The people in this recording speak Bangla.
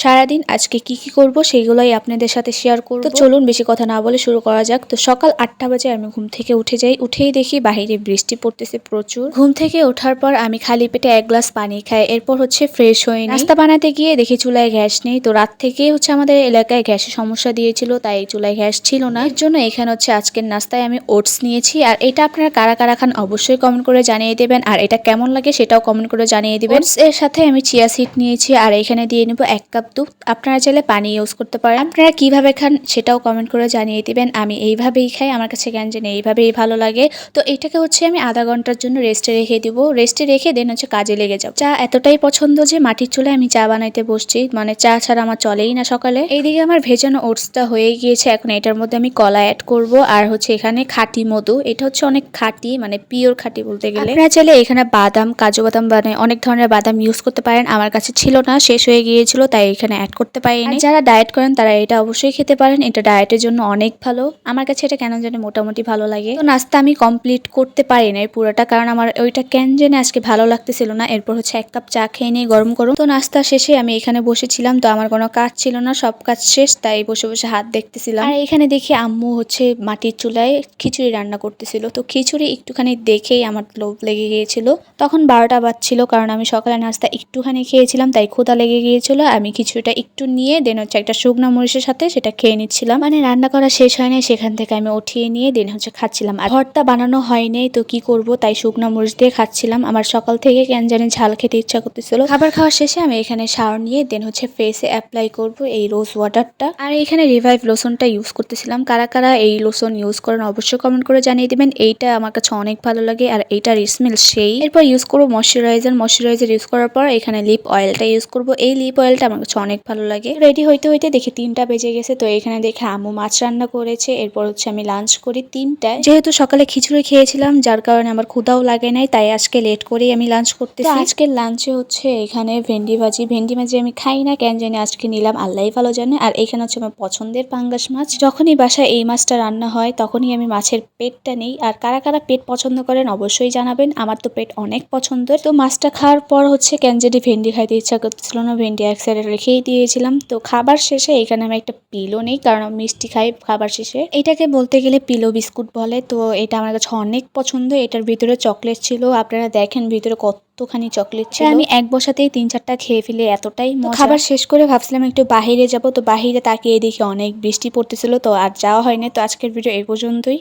সারাদিন আজকে কি করব সেগুলোই আপনাদের সাথে শেয়ার করব। তো চলুন বেশি কথা না বলে শুরু করা যাক। তো সকাল 8টা বাজে আমি ঘুম থেকে উঠে যাই। উঠেই দেখি বাইরে বৃষ্টি পড়তেছে প্রচুর। ঘুম থেকে ওঠার পর আমি খালি পেটে এক গ্লাস পানি খাই। এরপর হচ্ছে ফ্রেশ হয়ে নিই। নাস্তা বানাতে গিয়ে দেখি চুলায় গ্যাস নেই। তো রাত থেকেই হচ্ছে আমাদের এলাকায় গ্যাসের সমস্যা দিয়েছিল, তাই চুলায় গ্যাস ছিল না। এর জন্য এখানে হচ্ছে আজকের নাস্তায় আমি ওটস নিয়েছি। আর এটা আপনারা কারা কারা খান অবশ্যই কমেন্ট করে জানিয়ে দেবেন, আর এটা কেমন লাগে সেটাও কমেন্ট করে জানিয়ে দিবেন। ওটস এর সাথে আমি চিয়া সিড নিয়েছি, আর এখানে দিয়ে নেব 1 কাপ দুধ। আপনারা চাইলে পানি ইউজ করতে পারেন। আপনারা কিভাবে খান সেটাও কমেন্ট করে জানিয়ে দিবেন। আমি এইভাবেই খাই, আমার কাছে কেন জানি এইভাবেই ভালো লাগে। তো এটাকে হচ্ছে আমি আধা ঘন্টার জন্য রেস্টে রেখে দিব। রেস্টে রেখে দেন হচ্ছে কাজে লেগে যাব। চা এতটাই পছন্দ যে মাটির চুলায় আমি চা বানাইতে বসছি, মানে চা ছাড়া আমার চলেই না সকালে। এইদিকে আমার ভেজানো ওটসটা হয়ে গিয়েছে। এখন এটার মধ্যে আমি কলা অ্যাড করব, আর হচ্ছে এখানে খাঁটি মধু। এটা হচ্ছে অনেক খাঁটি, মানে পিওর খাঁটি বলতে গেলে। আপনারা চাইলে এখানে বাদাম, কাজু বাদাম, মানে অনেক ধরনের বাদাম ইউজ করতে পারেন। আমার কাছে ছিল না, শেষ হয়ে গিয়েছিল, তাই এখানে অ্যাড করতে পারিনি। যারা ডায়েট করেন তারা এটা অবশ্যই খেতে পারেন, এটা ডায়েটের জন্য অনেক ভালো। আমার কাছে এটা কেন জানি মোটামুটি ভালো লাগে। তো নাস্তা আমি কমপ্লিট করতে পারি নাই পুরোটা, কারণ আমার ওইটা কেন জানি আজকে ভালো লাগতেছিল না। এরপর হচ্ছে 1 কাপ চা খেয়ে নিয়ে গরম গরম। তো নাস্তা শেষে আমি এখানে বসেছিলাম। তো আমার কোনো কাজ ছিল না, সব কাজ শেষ, তাই বসে বসে হাত দেখতেছিলাম। আর এখানে দেখি আম্মু হচ্ছে মাটির চুলায় খিচুড়ি রান্না করতেছিল। তো খিচুড়ি একটুখানি দেখেই আমার লোভ লেগে গিয়েছিল। তখন 12টা বাজছিল, কারণ আমি সকালে নাস্তা একটুখানি খেয়েছিলাম, তাই ক্ষুধা লেগে গিয়েছিল। আমি খিচুড়িটা একটু নিয়ে দেন হচ্ছে একটা শুকনা মরিচের সাথে সেটা খেয়ে নিচ্ছিলাম। মানে রান্না করা শেষ হয়নি, সেখান থেকে আমি উঠিয়ে নিয়ে দেন হচ্ছে খাচ্ছিলাম। আর ভর্তা বানানো হয়নি, তো কি করব, তাই শুকনা মরিচ দিয়ে খাচ্ছিলাম। আমার সকাল থেকে কেন জানি ঝাল খেতে ইচ্ছা করতেছিল। খাবার খাওয়ার শেষে আমি এখানে শাওয়ার নিয়ে দেন হচ্ছে ফেসে অ্যাপ্লাই করব এই রোজ ওয়াটারটা। আর এখানে রিভাইভ লোশনটা ইউজ করতেছিলাম। কারা কারা এই লোশন ইউজ করেন অবশ্যই কমেন্ট করে জানিয়ে দিবেন। এইটা আমার কাছে অনেক ভালো লাগে, আর এইটার স্মেল সেই। এরপর ইউজ করবো ময়শ্চারাইজার ইউজ করার পর এখানে লিপ অয়েলটা ইউজ করব। এই লিপ অয়েলটা আমার কাছে অনেক ভালো লাগে। রেডি হইতে হইতে দেখি 3টা বেজে গেছে। তো এখানে দেখে আম্মু মাছ রান্না করেছে। এরপর হচ্ছে আমি লাঞ্চ করি 3টায়। যেহেতু সকালে খিচুড়ি খেয়েছিলাম, যার কারণে আমার ক্ষুধাও লাগে নাই, তাই আজকে লেট করেই আমি লাঞ্চ করতেছি। আজকের লাঞ্চে হচ্ছে এখানে ভেন্ডি ভাজি আমি খাই না, কেন জানি আজকে নিলাম, আল্লাহই ভালো জানে। আর এখানে হচ্ছে আমার পছন্দের পাঙ্গাস মাছ। যখনই বাসায় এই মাছটা রান্না হয় তখনই আমি মাছের পেটটা নেই। আর কারা কারা পেট পছন্দ করেন অবশ্যই জানাবেন। আমার তো পেট অনেক পছন্দের। তো মাছটা খাওয়ার পর হচ্ছে কেন জানি ভেন্ডি খাইতে ইচ্ছা করতেছিল না, ভেন্ডি এক সাইডে রেখেই দিয়েছিলাম। তো খাবার শেষে এখানে আমি একটা পিলো নেই, কারণ আমি মিষ্টি খাই খাবার শেষে। এটাকে বলতে গেলে পিলো বিস্কুট বলে। তো এটা আমার কাছে অনেক পছন্দ। এটার ভিতরে চকলেট ছিল, আপনারা দেখেন ভিতরে কতখানি চকলেট ছিল। আমি এক বসাতেই 3-4টা খেয়ে ফেলে, এতটাই মজা। খাবার শেষ করে ভাবছিলাম একটু বাহিরে যাব। তো বাহিরে তাকিয়ে দেখি অনেক বৃষ্টি পড়তেছিল, তো আর যাওয়া হয়নি। তো আজকের ভিডিও এই পর্যন্তই।